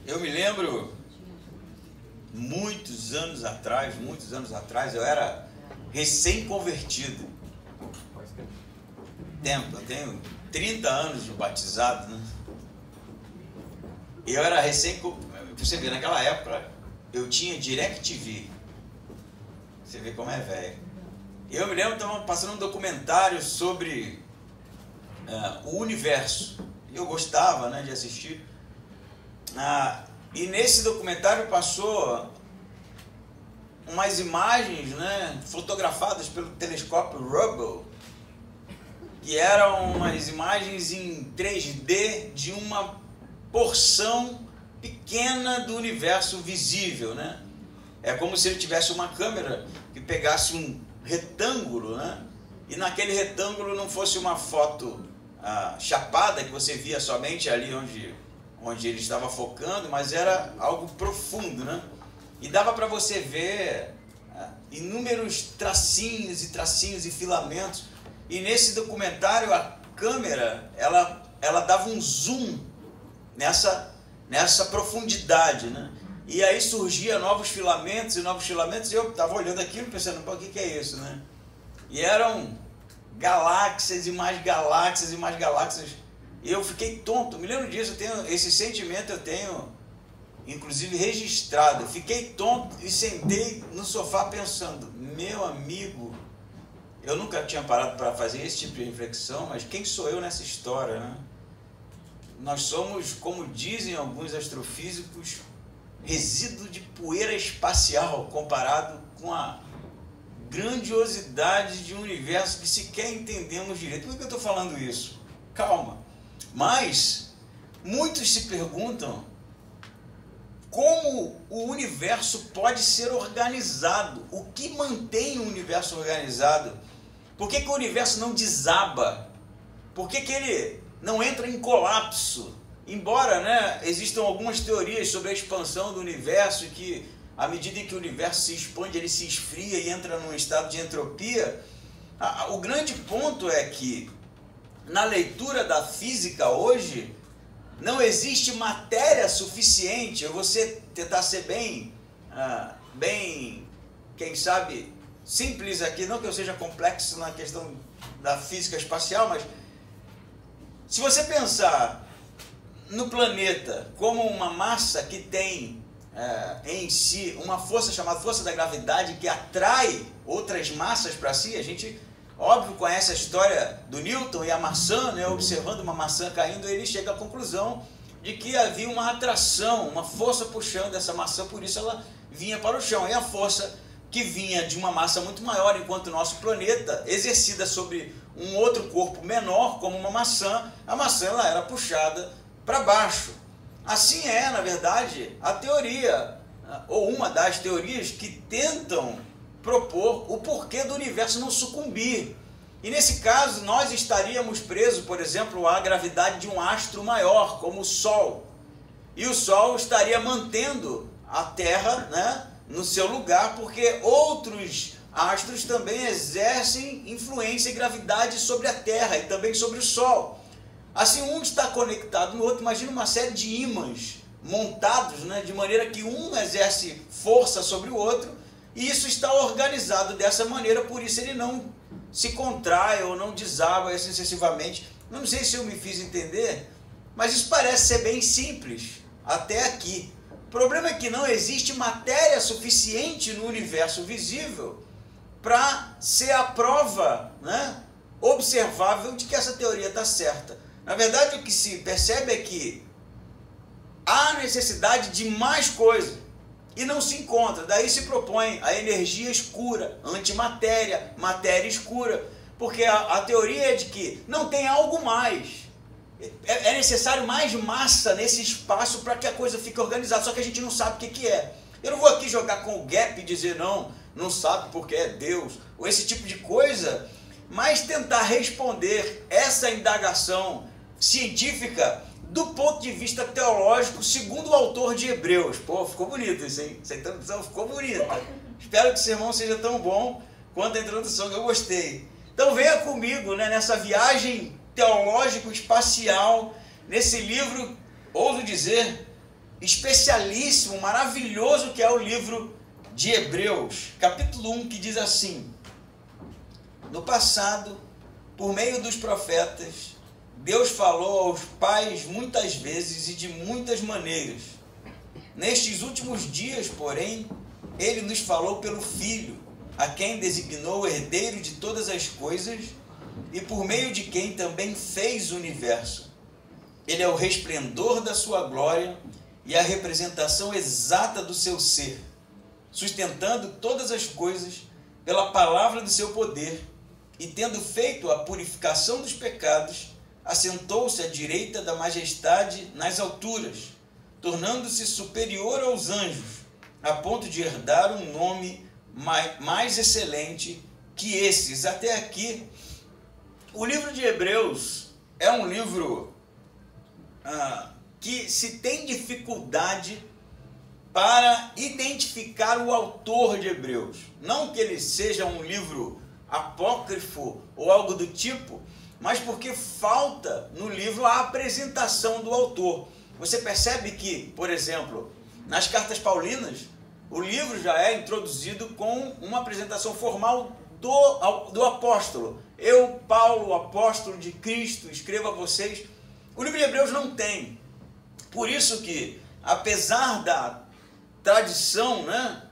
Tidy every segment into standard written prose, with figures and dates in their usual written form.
Eu me lembro, muitos anos atrás, eu era recém-convertido. Eu tenho 30 anos de batizado, né? Eu era você vê, naquela época, eu tinha DirecTV. Você vê como é velho. Eu me lembro, estava passando um documentário sobre o universo. Eu gostava, né, de assistir. E nesse documentário passou umas imagens, né, fotografadas pelo telescópio Hubble, que eram umas imagens em 3D de uma porção pequena do universo visível, né? É como se ele tivesse uma câmera que pegasse um retângulo, né? E naquele retângulo não fosse uma foto chapada, que você via somente ali onde ele estava focando, mas era algo profundo, né? E dava para você ver inúmeros tracinhos e filamentos. E nesse documentário a câmera ela dava um zoom nessa profundidade, né? E aí surgia novos filamentos, e eu estava olhando aquilo pensando, pô, o que é isso, né? E eram galáxias e mais galáxias e mais galáxias. E eu fiquei tonto, me lembro disso, esse sentimento eu tenho inclusive registrado. Eu fiquei tonto e sentei no sofá pensando, meu amigo, eu nunca tinha parado para fazer esse tipo de reflexão, mas quem sou eu nessa história, né? Nós somos, como dizem alguns astrofísicos, resíduo de poeira espacial comparado com a grandiosidade de um universo que sequer entendemos direito. Por que eu estou falando isso? Calma. Mas muitos se perguntam como o universo pode ser organizado. O que mantém o universo organizado? Por que o universo não desaba? Por que ele não entra em colapso? Embora, né, existam algumas teorias sobre a expansão do universo e que, à medida em que o universo se expande, ele se esfria e entra num estado de entropia, o grande ponto é que, na leitura da física hoje, não existe matéria suficiente. Eu vou tentar ser bem, quem sabe, simples aqui, não que eu seja complexo na questão da física espacial, mas se você pensar no planeta como uma massa que tem em si uma força chamada força da gravidade que atrai outras massas para si, a gente, óbvio, conhece a história do Newton e a maçã, né? Observando uma maçã caindo, ele chega à conclusão de que havia uma atração, uma força puxando essa maçã, por isso ela vinha para o chão. E a força que vinha de uma massa muito maior, enquanto o nosso planeta, exercida sobre um outro corpo menor, como uma maçã, a maçã ela era puxada para baixo. Assim é, na verdade, a teoria, ou uma das teorias que tentam propor o porquê do universo não sucumbir. E nesse caso, nós estaríamos presos, por exemplo, à gravidade de um astro maior, como o Sol. E o Sol estaria mantendo a Terra, né, no seu lugar, porque outros astros também exercem influência e gravidade sobre a Terra e também sobre o Sol. Assim, um está conectado no outro. Imagina uma série de ímãs montados, né, de maneira que um exerce força sobre o outro, e isso está organizado dessa maneira, por isso ele não se contrai ou não desaba excessivamente. Não sei se eu me fiz entender, mas isso parece ser bem simples até aqui. O problema é que não existe matéria suficiente no universo visível para ser a prova, né, observável de que essa teoria está certa. Na verdade, o que se percebe é que há necessidade de mais coisa e não se encontra. Daí se propõe a energia escura, antimatéria, matéria escura, porque a teoria é de que não tem algo mais. É necessário mais massa nesse espaço para que a coisa fique organizada, só que a gente não sabe o que é. Eu não vou aqui jogar com o gap e dizer não sabe porque é Deus, ou esse tipo de coisa, mas tentar responder essa indagação científica do ponto de vista teológico, segundo o autor de Hebreus. Pô, ficou bonito isso, hein? Essa introdução ficou bonita. Espero que o sermão seja tão bom quanto a introdução, que eu gostei. Então venha comigo, né, nessa viagem teológico-espacial, nesse livro, ouso dizer, especialíssimo, maravilhoso que é o livro de Hebreus, capítulo 1, que diz assim: no passado, por meio dos profetas, Deus falou aos pais muitas vezes e de muitas maneiras. Nestes últimos dias, porém, ele nos falou pelo Filho, a quem designou herdeiro de todas as coisas e por meio de quem também fez o universo. Ele é o resplendor da sua glória e a representação exata do seu ser, sustentando todas as coisas pela palavra do seu poder, e tendo feito a purificação dos pecados, assentou-se à direita da majestade nas alturas, tornando-se superior aos anjos, a ponto de herdar um nome mais excelente que esses. Até aqui, o livro de Hebreus é um livro que se tem dificuldade para identificar o autor de Hebreus. Não que ele seja um livro apócrifo ou algo do tipo, mas porque falta no livro a apresentação do autor. Você percebe que, por exemplo, nas cartas paulinas, o livro já é introduzido com uma apresentação formal do apóstolo. Eu, Paulo, apóstolo de Cristo, escrevo a vocês. O livro de Hebreus não tem. Por isso que, apesar da tradição, né,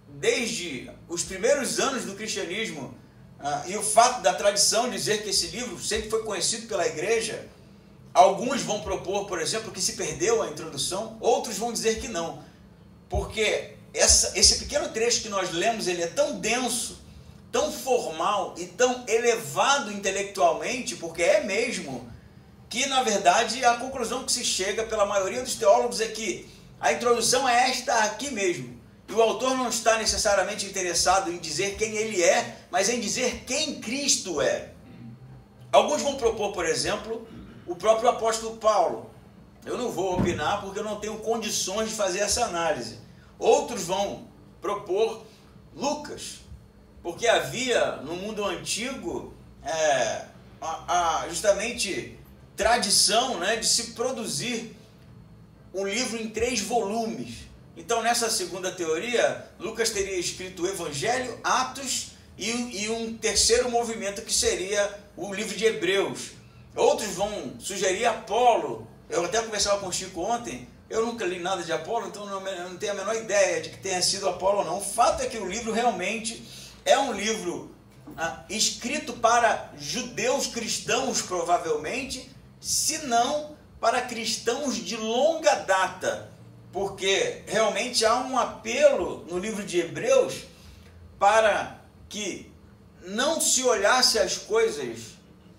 desde os primeiros anos do cristianismo, e o fato da tradição dizer que esse livro sempre foi conhecido pela igreja, alguns vão propor, por exemplo, que se perdeu a introdução, outros vão dizer que não, porque esse pequeno trecho que nós lemos, ele é tão denso, tão formal e tão elevado intelectualmente, porque é mesmo, que na verdade a conclusão que se chega pela maioria dos teólogos é que a introdução é esta aqui mesmo. E o autor não está necessariamente interessado em dizer quem ele é, mas em dizer quem Cristo é. Alguns vão propor, por exemplo, o próprio apóstolo Paulo. Eu não vou opinar porque eu não tenho condições de fazer essa análise. Outros vão propor Lucas, porque havia no mundo antigo justamente tradição, né, de se produzir um livro em 3 volumes. Então, nessa segunda teoria, Lucas teria escrito o Evangelho, Atos e um terceiro movimento que seria o livro de Hebreus. Outros vão sugerir Apolo. Eu até conversava com o Chico ontem, eu nunca li nada de Apolo, então não tenho a menor ideia de que tenha sido Apolo ou não. O fato é que o livro realmente é um livro escrito para judeus cristãos, provavelmente, se não para cristãos de longa data, porque realmente há um apelo no livro de Hebreus para que não se olhasse as coisas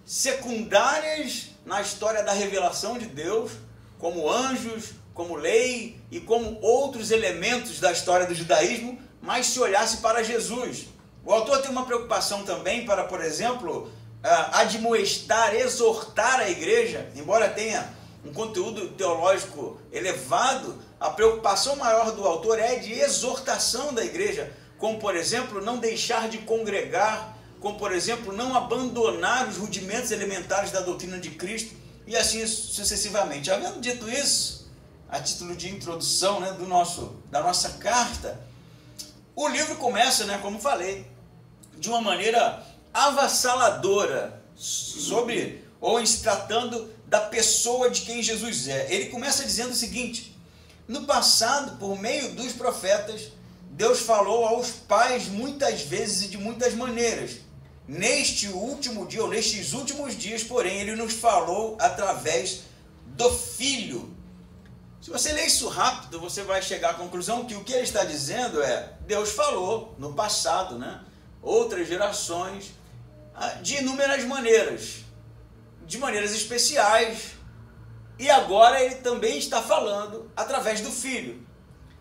secundárias na história da revelação de Deus, como anjos, como lei e como outros elementos da história do judaísmo, mas se olhasse para Jesus. O autor tem uma preocupação também para, por exemplo, admoestar, exortar a igreja, embora tenha um conteúdo teológico elevado, a preocupação maior do autor é de exortação da igreja, como, por exemplo, não deixar de congregar, como, por exemplo, não abandonar os rudimentos elementares da doutrina de Cristo, e assim sucessivamente. Havendo dito isso, a título de introdução, né, da nossa carta, o livro começa, né, como falei, de uma maneira avassaladora em se tratando da pessoa de quem Jesus é. Ele começa dizendo o seguinte: no passado, por meio dos profetas, Deus falou aos pais muitas vezes e de muitas maneiras. Neste último dia, ou nestes últimos dias, porém, ele nos falou através do Filho. Se você ler isso rápido, você vai chegar à conclusão que o que ele está dizendo é: Deus falou no passado, né? Outras gerações, de inúmeras maneiras, de maneiras especiais, e agora ele também está falando através do Filho.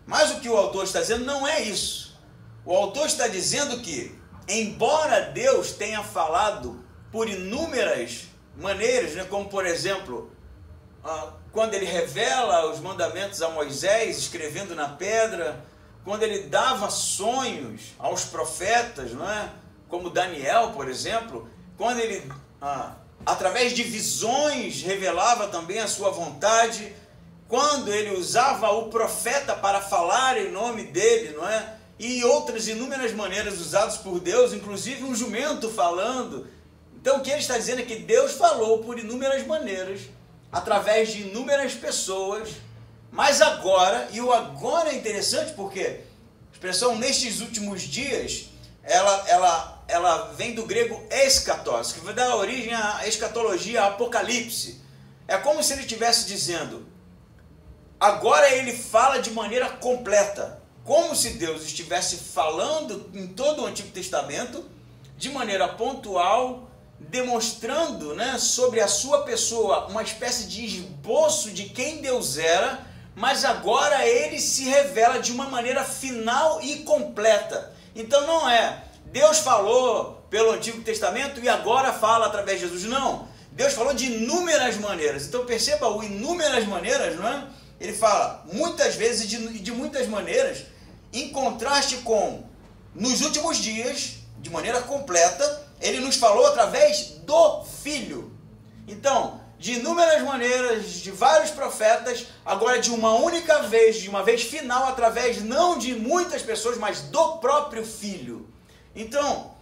Mas o que o autor está dizendo não é isso. O autor está dizendo que, embora Deus tenha falado por inúmeras maneiras, né, como por exemplo, quando ele revela os mandamentos a Moisés, escrevendo na pedra, quando ele dava sonhos aos profetas, não é? Como Daniel, por exemplo, quando ele, através de visões, revelava também a sua vontade, quando ele usava o profeta para falar em nome dele, não é? E outras inúmeras maneiras usadas por Deus, inclusive um jumento falando. Então o que ele está dizendo é que Deus falou por inúmeras maneiras, através de inúmeras pessoas, mas agora, e o agora é interessante porque a expressão nestes últimos dias, ela vem do grego eschatos, que vai dar origem à escatologia, à apocalipse. É como se ele estivesse dizendo, agora ele fala de maneira completa, como se Deus estivesse falando em todo o Antigo Testamento, de maneira pontual, demonstrando, né, sobre a sua pessoa uma espécie de esboço de quem Deus era, mas agora ele se revela de uma maneira final e completa. Então não é Deus falou pelo Antigo Testamento e agora fala através de Jesus, não. Deus falou de inúmeras maneiras. Então perceba o inúmeras maneiras, não é? Ele fala muitas vezes e de muitas maneiras, em contraste com nos últimos dias, de maneira completa, ele nos falou através do Filho. Então, de inúmeras maneiras, de vários profetas, agora de uma única vez, de uma vez final, através não de muitas pessoas, mas do próprio Filho. Então,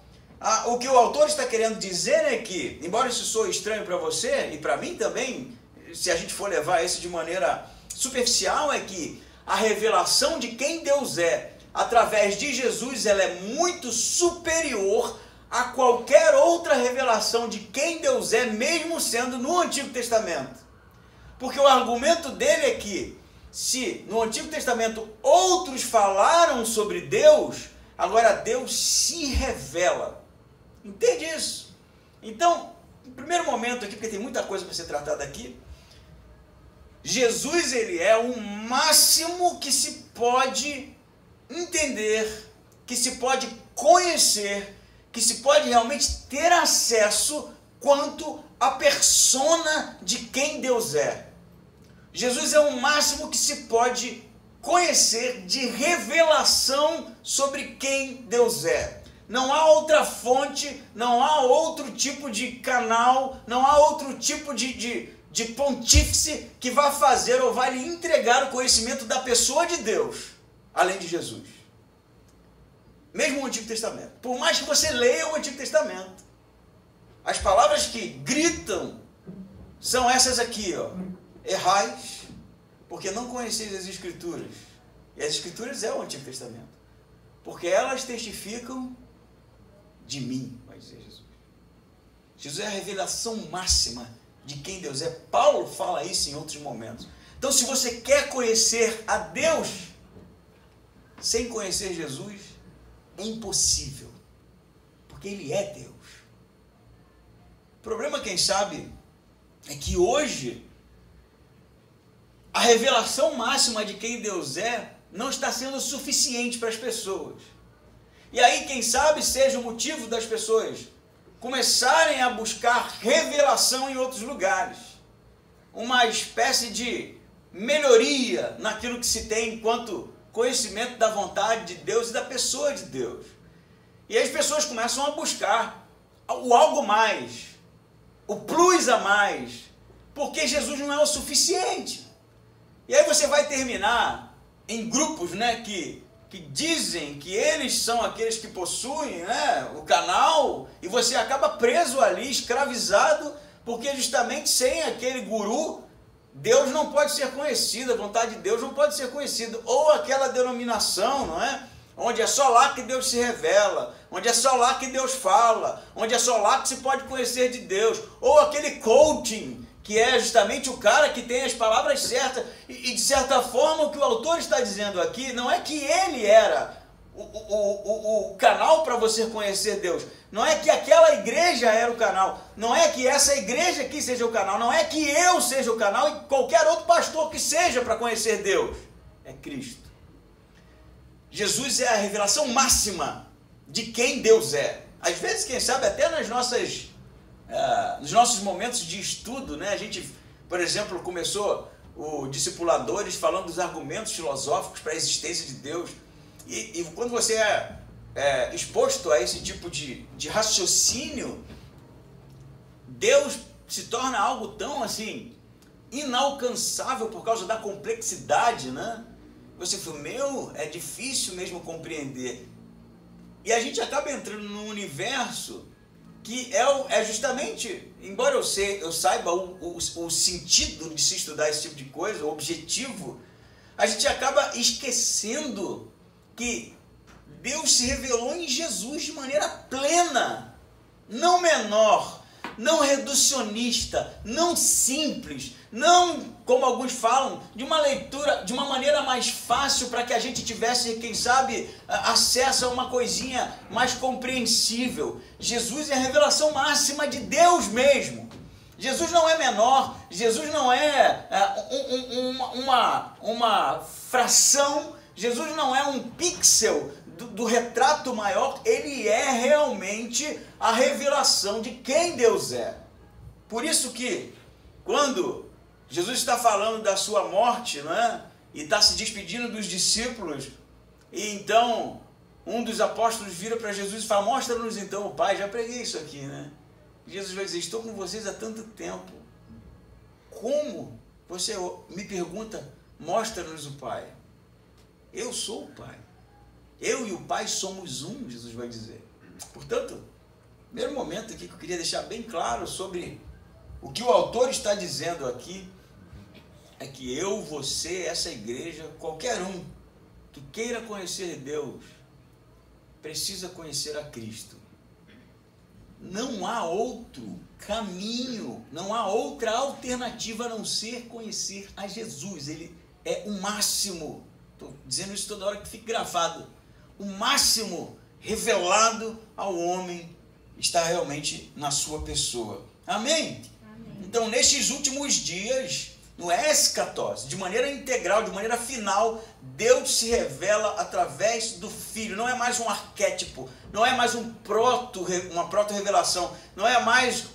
o que o autor está querendo dizer é que, embora isso soe estranho para você, e para mim também, se a gente for levar isso de maneira superficial, é que a revelação de quem Deus é, através de Jesus, ela é muito superior a qualquer outra revelação de quem Deus é, mesmo sendo no Antigo Testamento. Porque o argumento dele é que, se no Antigo Testamento outros falaram sobre Deus, agora Deus se revela. Entende isso? Então, no primeiro momento aqui, porque tem muita coisa para ser tratada aqui, Jesus, ele é o máximo que se pode entender, que se pode conhecer, que se pode realmente ter acesso quanto à persona de quem Deus é. Jesus é o máximo que se pode conhecer de revelação sobre quem Deus é. Não há outra fonte, não há outro tipo de canal, não há outro tipo de pontífice que vá fazer ou vai lhe entregar o conhecimento da pessoa de Deus, além de Jesus. Mesmo o Antigo Testamento. Por mais que você leia o Antigo Testamento, as palavras que gritam são essas aqui, ó. Errais, porque não conheceis as Escrituras. E as Escrituras é o Antigo Testamento. Porque elas testificam de mim, vai dizer Jesus. Jesus é a revelação máxima de quem Deus é. Paulo fala isso em outros momentos. Então, se você quer conhecer a Deus sem conhecer Jesus, é impossível, porque Ele é Deus. O problema, quem sabe, é que hoje a revelação máxima de quem Deus é não está sendo suficiente para as pessoas. E aí, quem sabe, seja o motivo das pessoas começarem a buscar revelação em outros lugares. Uma espécie de melhoria naquilo que se tem enquanto conhecimento da vontade de Deus e da pessoa de Deus. E as pessoas começam a buscar o algo mais, o plus a mais, porque Jesus não é o suficiente. E aí você vai terminar em grupos, né, que dizem que eles são aqueles que possuem, né, o canal, e você acaba preso ali, escravizado, porque justamente sem aquele guru, Deus não pode ser conhecido, a vontade de Deus não pode ser conhecida, ou aquela denominação, não é? Onde é só lá que Deus se revela, onde é só lá que Deus fala, onde é só lá que se pode conhecer de Deus, ou aquele coaching, que é justamente o cara que tem as palavras certas, e de certa forma o que o autor está dizendo aqui, não é que ele era o canal para você conhecer Deus, não é que aquela igreja era o canal, não é que essa igreja aqui seja o canal, não é que eu seja o canal e qualquer outro pastor que seja para conhecer Deus, é Cristo. Jesus é a revelação máxima de quem Deus é. Às vezes, quem sabe, até nos nossos momentos de estudo, né? A gente, por exemplo, começou o Discipuladores falando dos argumentos filosóficos para a existência de Deus. E quando você é exposto a esse tipo de raciocínio, Deus se torna algo tão assim inalcançável por causa da complexidade, né? Você fala, é difícil mesmo compreender. E a gente acaba entrando num universo que é justamente, embora eu saiba o sentido de se estudar esse tipo de coisa, o objetivo, a gente acaba esquecendo que Deus se revelou em Jesus de maneira plena, não menor, não reducionista, não simples, não, como alguns falam, de uma leitura, de uma maneira mais fácil para que a gente tivesse, quem sabe, acesso a uma coisinha mais compreensível. Jesus é a revelação máxima de Deus mesmo. Jesus não é menor, Jesus não é uma fração, Jesus não é um pixel do retrato maior, ele é realmente a revelação de quem Deus é. Por isso que, quando Jesus está falando da sua morte, né, e está se despedindo dos discípulos, e então um dos apóstolos vira para Jesus e fala, mostra-nos então o Pai, já preguei isso aqui, né? Jesus vai dizer, estou com vocês há tanto tempo, como você me pergunta, mostra-nos o Pai? Eu sou o Pai, eu e o Pai somos um, Jesus vai dizer. Portanto, primeiro momento aqui que eu queria deixar bem claro sobre o que o autor está dizendo aqui, é que eu, você, essa igreja, qualquer um que queira conhecer Deus, precisa conhecer a Cristo. Não há outro caminho, não há outra alternativa a não ser conhecer a Jesus. Ele é o máximo, estou dizendo isso toda hora que fique gravado, o máximo revelado ao homem está realmente na sua pessoa. Amém? Amém. Então, nestes últimos dias, no escatós, de maneira integral, de maneira final, Deus se revela através do Filho. Não é mais um arquétipo, não é mais uma proto-revelação, não é mais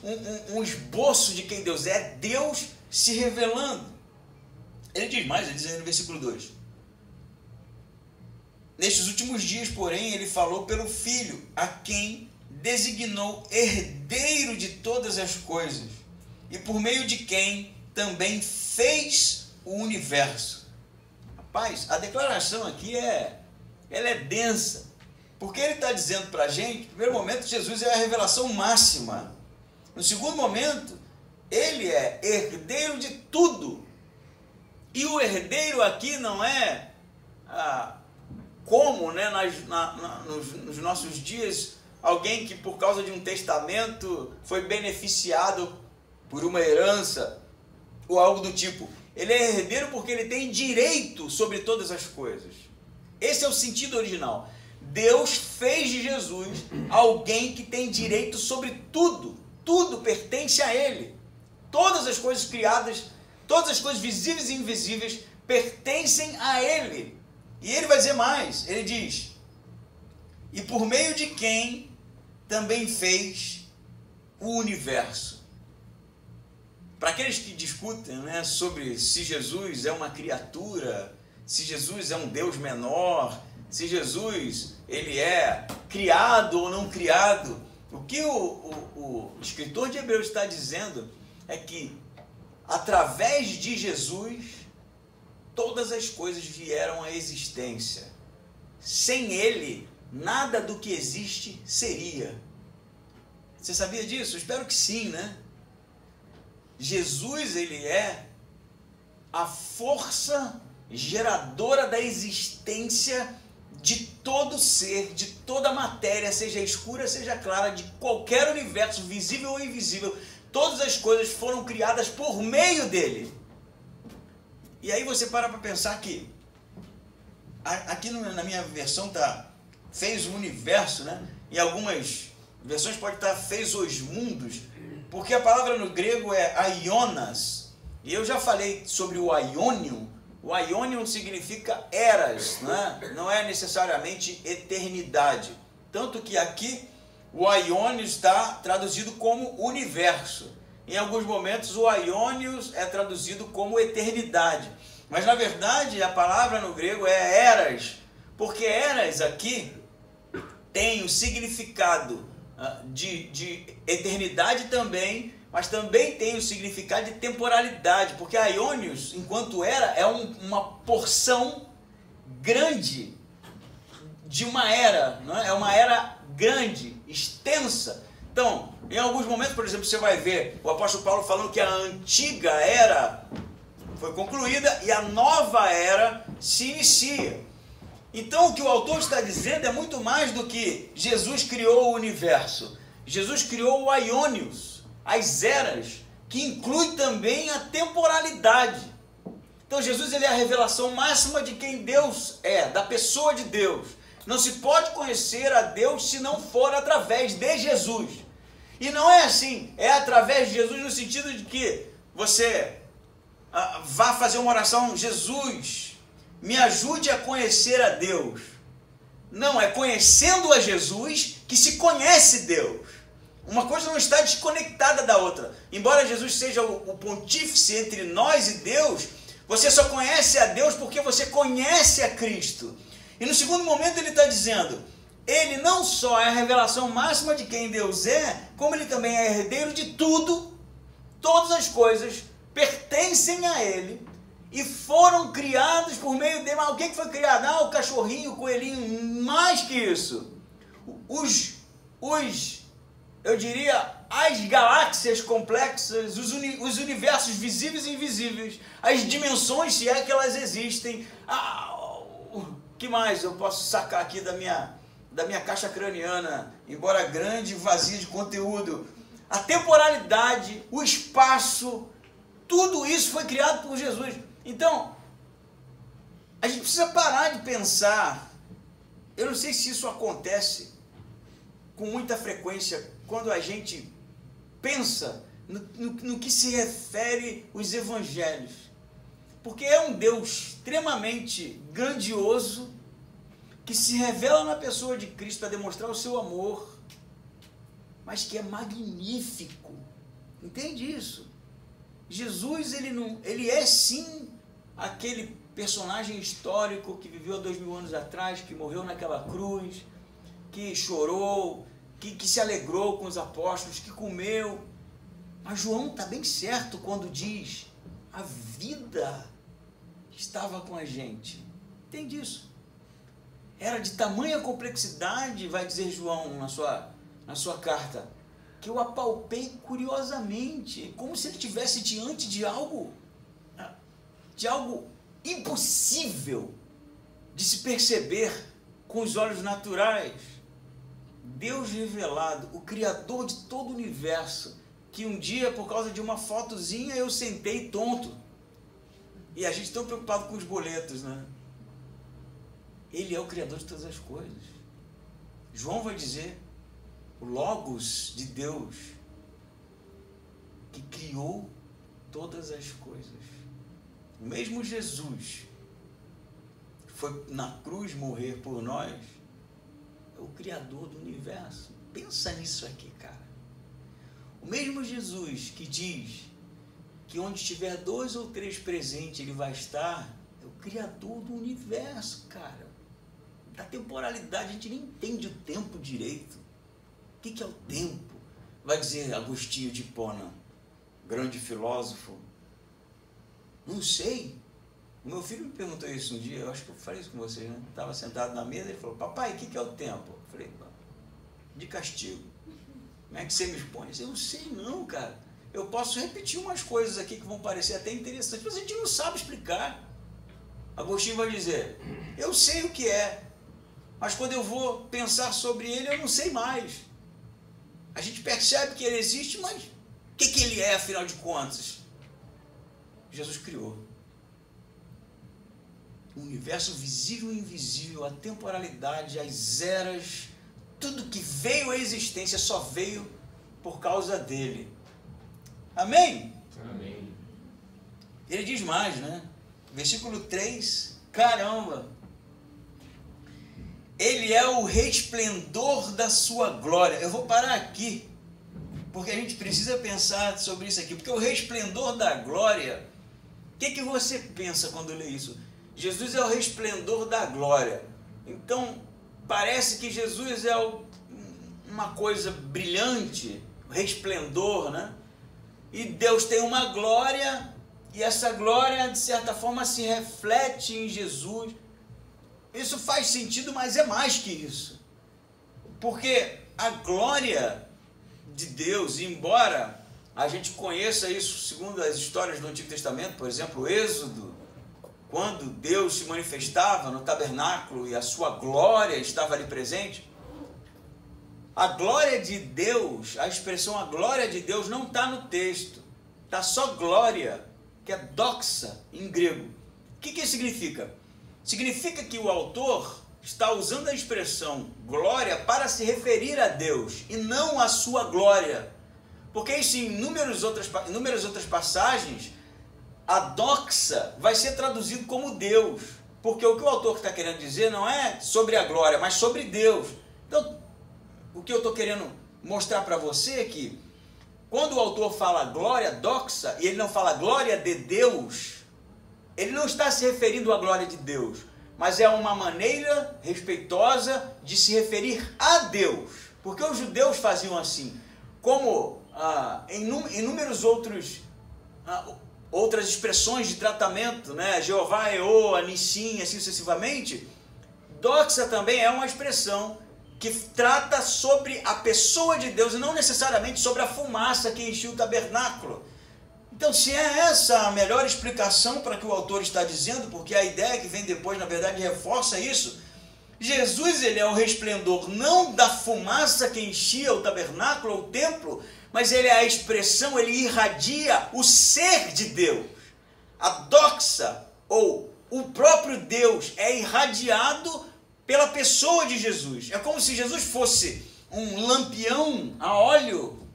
um esboço de quem Deus é, Deus se revelando. Ele diz mais, ele diz aí no versículo 2. Nestes últimos dias, porém, ele falou pelo Filho, a quem designou herdeiro de todas as coisas, e por meio de quem também fez o universo. Rapaz, a declaração aqui ela é densa, porque ele está dizendo para a gente, no primeiro momento, Jesus é a revelação máxima. No segundo momento, ele é herdeiro de tudo. E o herdeiro aqui não é como, né, nos nossos dias, alguém que por causa de um testamento foi beneficiado por uma herança ou algo do tipo. Ele é herdeiro porque ele tem direito sobre todas as coisas. Esse é o sentido original. Deus fez de Jesus alguém que tem direito sobre tudo. Tudo pertence a ele. Todas as coisas criadas, todas as coisas visíveis e invisíveis pertencem a ele. E ele vai dizer mais. Ele diz, e por meio de quem também fez o universo. Para aqueles que discutem, né, sobre se Jesus é uma criatura, se Jesus é um Deus menor, se Jesus ele é criado ou não criado, o que o escritor de Hebreus está dizendo é que através de Jesus todas as coisas vieram à existência. Sem ele, nada do que existe seria. Você sabia disso? Eu espero que sim, né? Jesus, ele é a força geradora da existência de todo ser, de toda matéria, seja escura, seja clara, de qualquer universo, visível ou invisível. Todas as coisas foram criadas por meio dele. E aí você para pensar que, aqui na minha versão está, fez o universo, né? Em algumas versões pode estar, fez os mundos, porque a palavra no grego é aionas, e eu já falei sobre o aionium. O aionium significa eras, né? Não é necessariamente eternidade. Tanto que aqui o aionius está traduzido como universo. Em alguns momentos o aionius é traduzido como eternidade. Mas na verdade a palavra no grego é eras, porque eras aqui tem o significado de eternidade também, mas também tem o significado de temporalidade, porque aionios, enquanto era, é uma porção grande de uma era, não é? É uma era grande, extensa. Então, em alguns momentos, por exemplo, você vai ver o apóstolo Paulo falando que a antiga era foi concluída e a nova era se inicia. Então, o que o autor está dizendo é muito mais do que Jesus criou o universo. Jesus criou o aionios, as eras, que inclui também a temporalidade. Então, Jesus ele é a revelação máxima de quem Deus é, da pessoa de Deus. Não se pode conhecer a Deus se não for através de Jesus. E não é assim, é através de Jesus no sentido de que você vá fazer uma oração, Jesus, me ajude a conhecer a Deus. Não, é conhecendo a Jesus que se conhece Deus. Uma coisa não está desconectada da outra. Embora Jesus seja o pontífice entre nós e Deus, você só conhece a Deus porque você conhece a Cristo. E no segundo momento ele está dizendo, ele não só é a revelação máxima de quem Deus é, como ele também é herdeiro de tudo, todas as coisas pertencem a ele e foram criados por meio dele. Mas o que foi criado? O cachorrinho, o coelhinho, mais que isso. Eu diria, as galáxias complexas, os universos visíveis e invisíveis, as dimensões, se é que elas existem. Que mais eu posso sacar aqui da minha caixa craniana, embora grande e vazia de conteúdo? A temporalidade, o espaço, tudo isso foi criado por Jesus. Então, a gente precisa parar de pensar, eu não sei se isso acontece com muita frequência, quando a gente pensa no que se refere os evangelhos. Porque é um Deus extremamente grandioso, que se revela na pessoa de Cristo para demonstrar o seu amor, mas que é magnífico. Entende isso? Jesus, ele é sim aquele personagem histórico que viveu há 2000 anos atrás, que morreu naquela cruz, que chorou, que se alegrou com os apóstolos, que comeu. Mas João está bem certo quando diz, a vida estava com a gente. Entende isso? Era de tamanha complexidade, vai dizer João na sua carta, que eu apalpei curiosamente, como se ele estivesse diante de algo impossível de se perceber com os olhos naturais. Deus revelado, o Criador de todo o universo, que um dia, por causa de uma fotozinha, eu sentei tonto. E a gente tão preocupado com os boletos, né? Ele é o Criador de todas as coisas. João vai dizer, o Logos de Deus, que criou todas as coisas. O mesmo Jesus que foi na cruz morrer por nós, é o Criador do universo. Pensa nisso aqui, cara. O mesmo Jesus que diz que onde estiver 2 ou 3 presentes ele vai estar, é o Criador do universo, cara. Da temporalidade, a gente nem entende o tempo direito. O que é o tempo? Vai dizer Agostinho de Hipona, grande filósofo. Não sei. O meu filho me perguntou isso um dia, eu acho que eu falei isso com vocês, né? Estava sentado na mesa e ele falou, papai, o que é o tempo? Eu falei, de castigo. Como é que você me expõe? Eu não sei não, cara. Eu posso repetir umas coisas aqui que vão parecer até interessantes, mas a gente não sabe explicar. Agostinho vai dizer, eu sei o que é, mas quando eu vou pensar sobre ele, eu não sei mais. A gente percebe que ele existe, mas o que ele é, afinal de contas? Jesus criou. O universo visível e invisível, a temporalidade, as eras, tudo que veio à existência só veio por causa dele. Amém? Amém. Ele diz mais, né? Versículo 3, caramba! Ele é o resplendor da sua glória. Eu vou parar aqui, porque a gente precisa pensar sobre isso aqui. Porque o resplendor da glória, o que você pensa quando lê isso? Jesus é o resplendor da glória. Então, parece que Jesus é uma coisa brilhante, resplendor, né? e Deus tem uma glória, e essa glória, de certa forma, se reflete em Jesus. Isso faz sentido, mas é mais que isso. Porque a glória de Deus, embora a gente conheça isso segundo as histórias do Antigo Testamento, por exemplo, o Êxodo, quando Deus se manifestava no tabernáculo e a sua glória estava ali presente, a glória de Deus, a expressão a glória de Deus não está no texto, está só glória, que é doxa em grego. O que isso significa? Significa que o autor está usando a expressão glória para se referir a Deus e não à sua glória. Porque isso em inúmeras outras passagens, a doxa vai ser traduzido como Deus. Porque o que o autor está querendo dizer não é sobre a glória, mas sobre Deus. Então, o que eu estou querendo mostrar para você é que quando o autor fala glória, doxa, e ele não fala glória de Deus, ele não está se referindo à glória de Deus, mas é uma maneira respeitosa de se referir a Deus. Porque os judeus faziam assim, como inúmeros outras expressões de tratamento, né? Jeová, Eô, Anissim, assim sucessivamente. Doxa também é uma expressão que trata sobre a pessoa de Deus e não necessariamente sobre a fumaça que enchia o tabernáculo. Então, se é essa a melhor explicação para o que o autor está dizendo, porque a ideia que vem depois, na verdade, reforça isso, Jesus, ele é o resplendor não da fumaça que enchia o tabernáculo ou o templo, mas ele é a expressão, ele irradia o ser de Deus. A doxa, ou o próprio Deus, é irradiado pela pessoa de Jesus. É como se Jesus fosse um lampião a óleo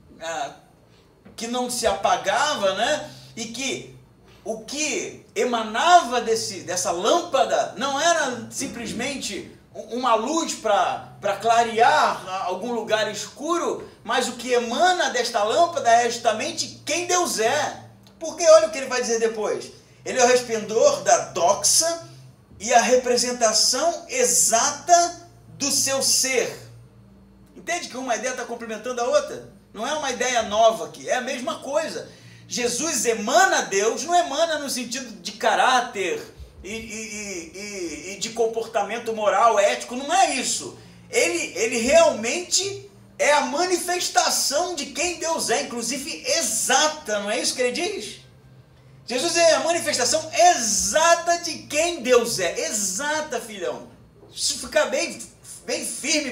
que não se apagava, né? E que o que emanava dessa lâmpada não era simplesmente uma luz para clarear algum lugar escuro, mas o que emana desta lâmpada é justamente quem Deus é. Porque olha o que ele vai dizer depois. Ele é o resplendor da doxa e a representação exata do seu ser. Entende que uma ideia está complementando a outra? Não é uma ideia nova aqui, é a mesma coisa. Jesus emana Deus, não emana no sentido de caráter e de comportamento moral, ético, não é isso. Ele realmente é a manifestação de quem Deus é, inclusive exata, não é isso que ele diz? Jesus é a manifestação exata de quem Deus é, exata, filhão. Isso fica bem firme,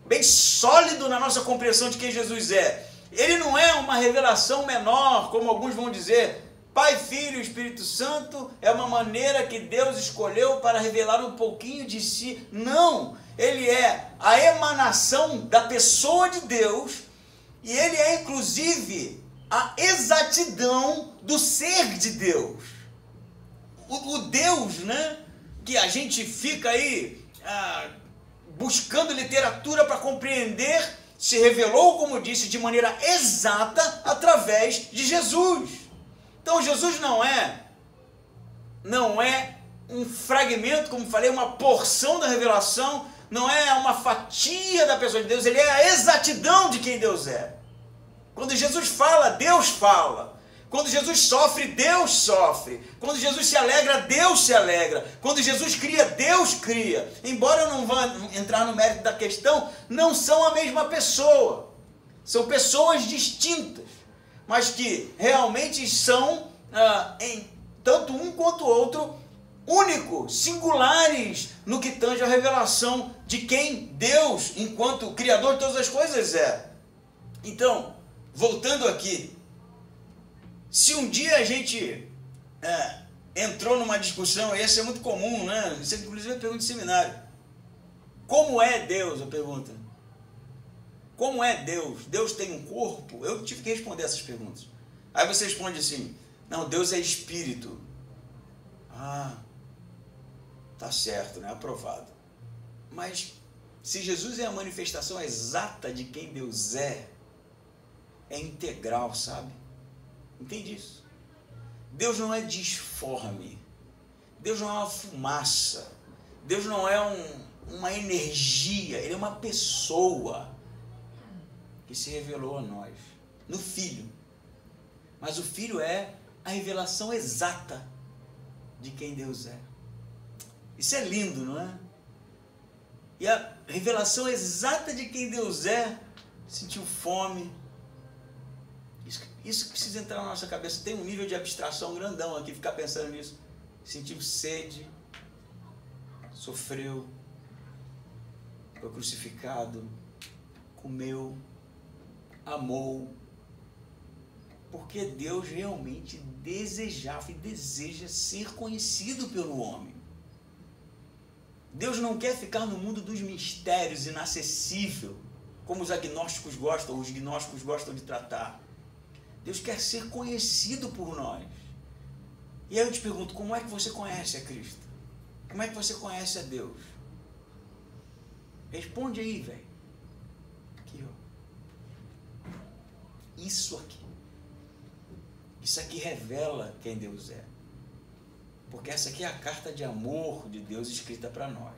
bem sólido na nossa compreensão de quem Jesus é. Ele não é uma revelação menor, como alguns vão dizer. Pai, Filho e Espírito Santo é uma maneira que Deus escolheu para revelar um pouquinho de si. Não, ele é a emanação da pessoa de Deus e ele é inclusive a exatidão do ser de Deus. O Deus, né, que a gente fica aí buscando literatura para compreender, se revelou, como disse, de maneira exata através de Jesus. Então Jesus não é um fragmento, como falei, uma porção da revelação, não é uma fatia da pessoa de Deus, ele é a exatidão de quem Deus é. Quando Jesus fala, Deus fala. Quando Jesus sofre, Deus sofre. Quando Jesus se alegra, Deus se alegra. Quando Jesus cria, Deus cria. Embora eu não vá entrar no mérito da questão, não são a mesma pessoa. São pessoas distintas, mas que realmente são, tanto um quanto o outro, únicos, singulares no que tange a revelação de quem Deus, enquanto Criador de todas as coisas, é. Então, voltando aqui, se um dia a gente entrou numa discussão, e isso é muito comum, né? Isso é inclusive a pergunta de seminário. Como é Deus? A pergunta. Como é Deus? Deus tem um corpo? Eu tive que responder essas perguntas. Aí você responde assim, não, Deus é espírito. Ah, tá certo, né? Aprovado. Mas se Jesus é a manifestação exata de quem Deus é integral, sabe? Entende isso? Deus não é disforme. Deus não é uma fumaça. Deus não é uma energia. Ele é uma pessoa que se revelou a nós, no Filho. mas o Filho é a revelação exata de quem Deus é. Isso é lindo, não é? E a revelação exata de quem Deus é, sentiu fome. Isso precisa entrar na nossa cabeça. Tem um nível de abstração grandão aqui, ficar pensando nisso. Sentiu sede, sofreu, foi crucificado, comeu, amou. Porque Deus realmente desejava e deseja ser conhecido pelo homem. Deus não quer ficar no mundo dos mistérios, inacessível, como os agnósticos gostam, os gnósticos gostam de tratar. Deus quer ser conhecido por nós. E aí eu te pergunto, como é que você conhece a Cristo? Como é que você conhece a Deus? Responde aí, velho. Aqui, ó. Isso aqui. Isso aqui revela quem Deus é. Porque essa aqui é a carta de amor de Deus escrita para nós.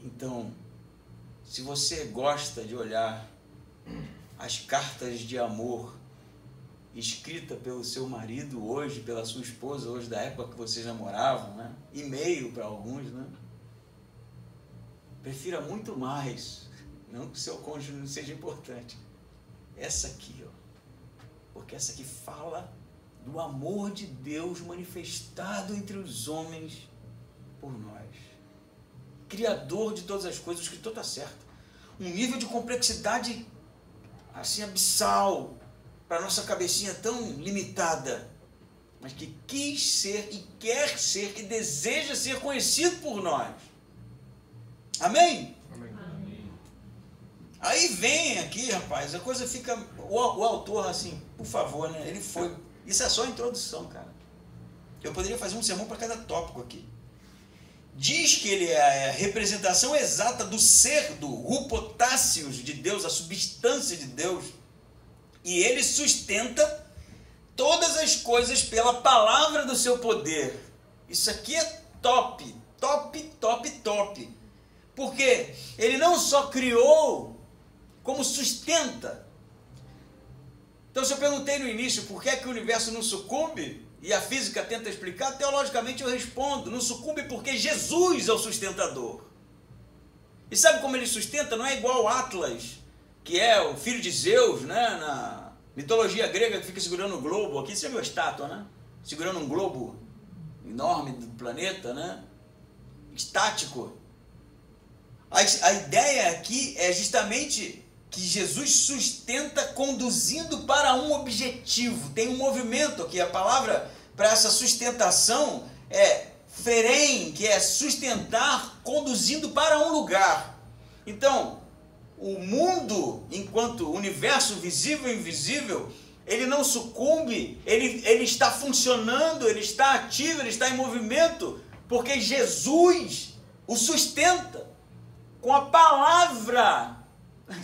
Então, se você gosta de olhar as cartas de amor escrita pelo seu marido hoje, pela sua esposa hoje, da época que vocês namoravam, né? E-mail para alguns, né? Prefira muito mais, não que o seu cônjuge não seja importante, essa aqui, ó, porque essa aqui fala do amor de Deus manifestado entre os homens por nós. Criador de todas as coisas, o escritor está certo. Um nível de complexidade assim abissal para a nossa cabecinha tão limitada, mas que quis ser e quer ser e deseja ser conhecido por nós. Amém? Amém. Aí vem aqui, rapaz, a coisa fica... O autor, assim, por favor, né? Ele foi... Isso é só a introdução, cara. Eu poderia fazer um sermão para cada tópico aqui. Diz que ele é a representação exata do ser, do hupotássios de Deus, a substância de Deus. E ele sustenta todas as coisas pela palavra do seu poder. Isso aqui é top, top, top, top. Porque ele não só criou, como sustenta. Então, se eu perguntei no início por que é que o universo não sucumbe, e a física tenta explicar, teologicamente eu respondo, não sucumbe porque Jesus é o sustentador. E sabe como ele sustenta? Não é igual Atlas, que é o filho de Zeus, né? Na mitologia grega, que fica segurando um globo. Aqui você viu a estátua, né? Segurando um globo enorme do planeta, né? Estático. A ideia aqui é justamente que Jesus sustenta conduzindo para um objetivo. Tem um movimento aqui. A palavra para essa sustentação é ferem, que é sustentar, conduzindo para um lugar. Então, o mundo, enquanto universo visível e invisível, ele não sucumbe, ele está funcionando, ele está ativo, ele está em movimento, porque Jesus o sustenta com a palavra.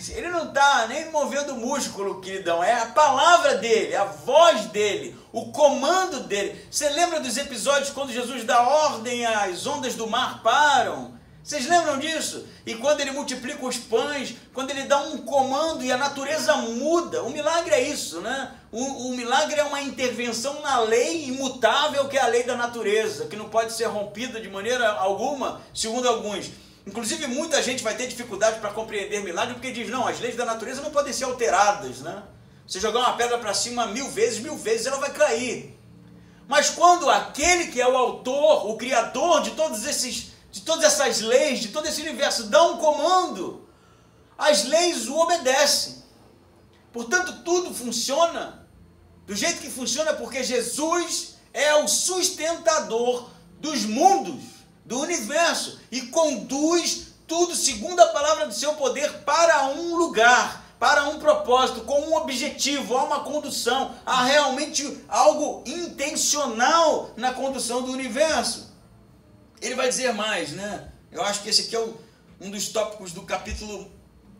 Ele não está nem movendo músculo, queridão, é a palavra dele, a voz dele, o comando dele. Você lembra dos episódios quando Jesus dá ordem, as ondas do mar param? Vocês lembram disso? E quando ele multiplica os pães, quando ele dá um comando e a natureza muda. O milagre é isso, né? O milagre é uma intervenção na lei imutável que é a lei da natureza, que não pode ser rompida de maneira alguma, segundo alguns. Inclusive, muita gente vai ter dificuldade para compreender milagre, porque diz, não, as leis da natureza não podem ser alteradas, né? Você jogar uma pedra para cima 1000 vezes, ela vai cair. Mas quando aquele que é o autor, o criador de todas essas leis, de todo esse universo, dá um comando, as leis o obedecem. Portanto, tudo funciona do jeito que funciona, porque Jesus é o sustentador dos mundos, do universo, e conduz tudo segundo a palavra do seu poder para um lugar, para um propósito, com um objetivo, há uma condução, há realmente algo intencional na condução do universo. Ele vai dizer mais, né? Eu acho que esse aqui é um dos tópicos do capítulo,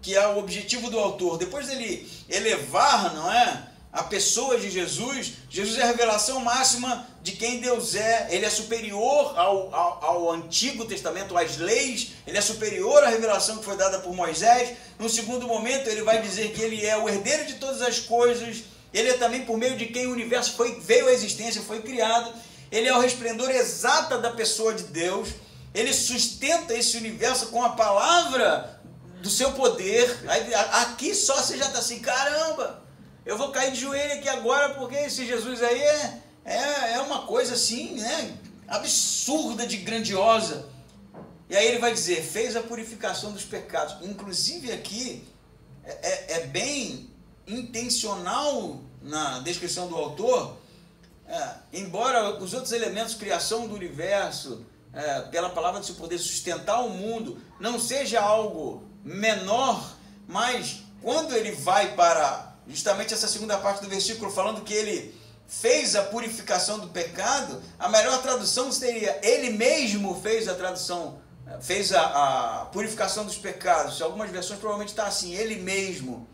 que é o objetivo do autor. Depois dele elevar, não é, a pessoa de Jesus, Jesus é a revelação máxima de quem Deus é. Ele é superior ao Antigo Testamento, às leis. Ele é superior à revelação que foi dada por Moisés. No segundo momento, ele vai dizer que ele é o herdeiro de todas as coisas, Ele é também por meio de quem o universo veio à existência, foi criado. Ele é o resplendor exato da pessoa de Deus. Ele sustenta esse universo com a palavra do seu poder. Aqui só você já está assim, caramba, eu vou cair de joelho aqui agora, porque esse Jesus aí é uma coisa assim, né, absurda de grandiosa. E aí ele vai dizer, fez a purificação dos pecados. Inclusive aqui é bem intencional na descrição do autor, embora os outros elementos, criação do universo, pela palavra de seu poder sustentar o mundo, não seja algo menor, mas quando ele vai para justamente essa segunda parte do versículo, falando que ele fez a purificação do pecado, a melhor tradução seria, ele mesmo fez a purificação dos pecados. Em algumas versões provavelmente está assim, ele mesmo.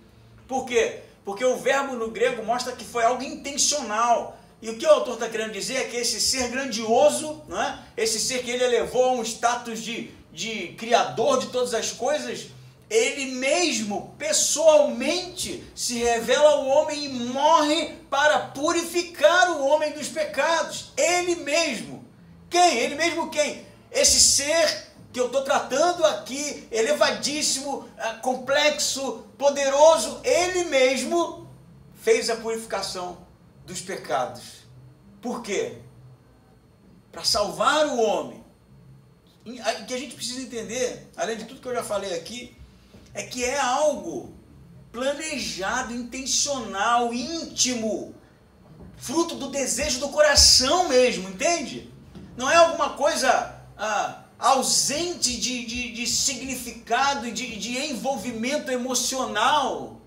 Por quê? Porque o verbo no grego mostra que foi algo intencional. E o que o autor está querendo dizer é que esse ser grandioso, não é? Esse ser que ele elevou a um status de criador de todas as coisas, ele mesmo, pessoalmente, se revela ao homem e morre para purificar o homem dos pecados. Ele mesmo. Quem? Ele mesmo quem? Esse ser que eu estou tratando aqui, elevadíssimo, complexo, poderoso, ele mesmo fez a purificação dos pecados. Por quê? Para salvar o homem. O que a gente precisa entender, além de tudo que eu já falei aqui, é que é algo planejado, intencional, íntimo, fruto do desejo do coração mesmo, entende? Não é alguma coisa ausente de significado e de envolvimento emocional.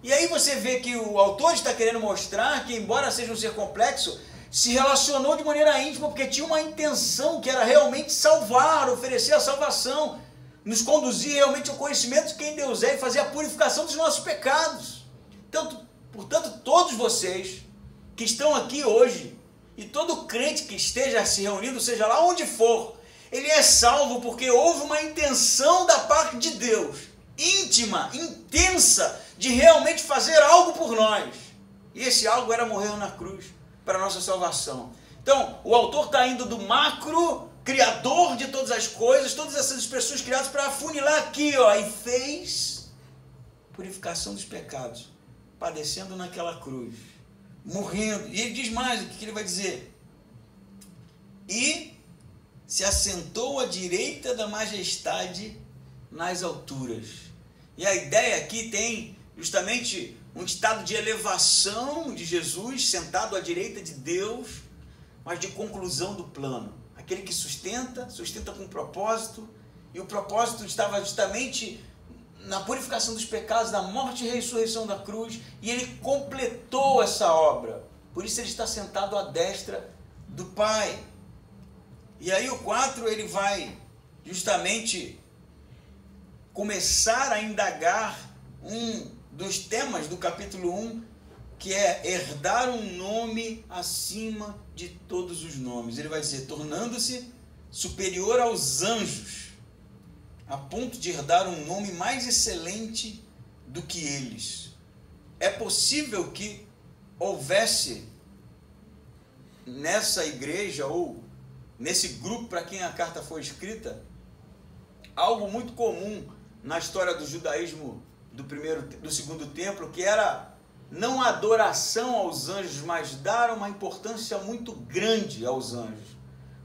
E aí você vê que o autor está querendo mostrar que, embora seja um ser complexo, se relacionou de maneira íntima, porque tinha uma intenção que era realmente salvar, oferecer a salvação, nos conduzir realmente ao conhecimento de quem Deus é e fazer a purificação dos nossos pecados. Portanto, todos vocês que estão aqui hoje, e todo crente que esteja se reunindo, seja lá onde for, ele é salvo porque houve uma intenção da parte de Deus, íntima, intensa, de realmente fazer algo por nós. E esse algo era morrer na cruz para a nossa salvação. Então, o autor está indo do macro, criador de todas as coisas, todas essas expressões criadas, para afunilar aqui, e fez purificação dos pecados, padecendo naquela cruz, morrendo. E ele diz mais, o que ele vai dizer? E se assentou à direita da majestade nas alturas. E a ideia aqui tem justamente um estado de elevação de Jesus, sentado à direita de Deus, mas de conclusão do plano. Aquele que sustenta com propósito, e o propósito estava justamente na purificação dos pecados, na morte e ressurreição da cruz, e ele completou essa obra. Por isso ele está sentado à destra do Pai. E aí o 4, ele vai justamente começar a indagar um dos temas do capítulo 1, que é herdar um nome acima de todos os nomes. Ele vai dizer, tornando-se superior aos anjos, a ponto de herdar um nome mais excelente do que eles. É possível que houvesse nessa igreja ou nesse grupo para quem a carta foi escrita, algo muito comum na história do judaísmo do segundo templo, que era não a adoração aos anjos, mas dar uma importância muito grande aos anjos.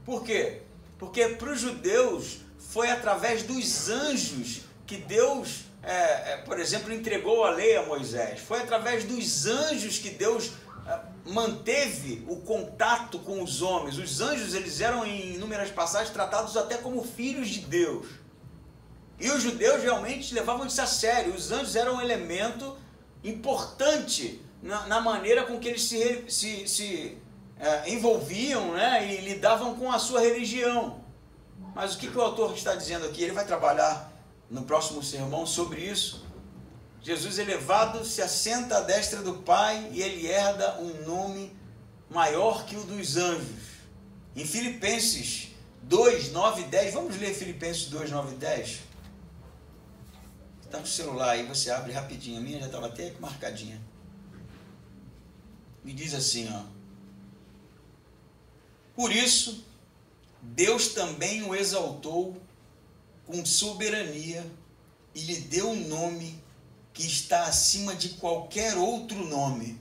Por quê? Porque para os judeus foi através dos anjos que Deus, por exemplo, entregou a lei a Moisés. Foi através dos anjos que Deus manteve o contato com os homens. Os anjos, eles eram em inúmeras passagens tratados até como filhos de Deus. E os judeus realmente levavam isso a sério. Os anjos eram um elemento importante na maneira com que eles se envolviam, né, e lidavam com a sua religião. Mas o que o autor está dizendo aqui? Ele vai trabalhar no próximo sermão sobre isso. Jesus elevado se assenta à destra do Pai e ele herda um nome maior que o dos anjos. Em Filipenses 2, 9 e 10, vamos ler Filipenses 2, 9 e 10? Está no celular aí, você abre rapidinho, a minha já estava até marcadinha. E diz assim, ó: por isso, Deus também o exaltou com soberania e lhe deu um nome que está acima de qualquer outro nome,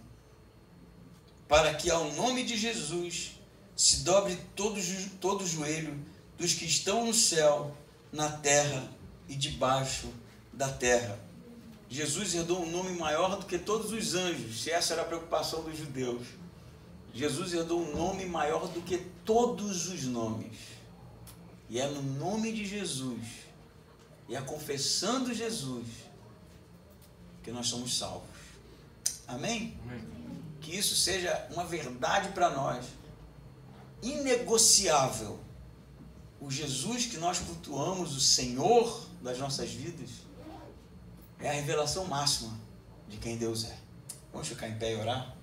para que ao nome de Jesus se dobre todo joelho dos que estão no céu, na terra e debaixo da terra. Jesus herdou um nome maior do que todos os anjos, se essa era a preocupação dos judeus. Jesus herdou um nome maior do que todos os nomes. E é no nome de Jesus, e é confessando Jesus, que nós somos salvos. Amém? Amém. Que isso seja uma verdade para nós, inegociável. O Jesus que nós cultuamos, o Senhor das nossas vidas, é a revelação máxima de quem Deus é. Vamos ficar em pé e orar?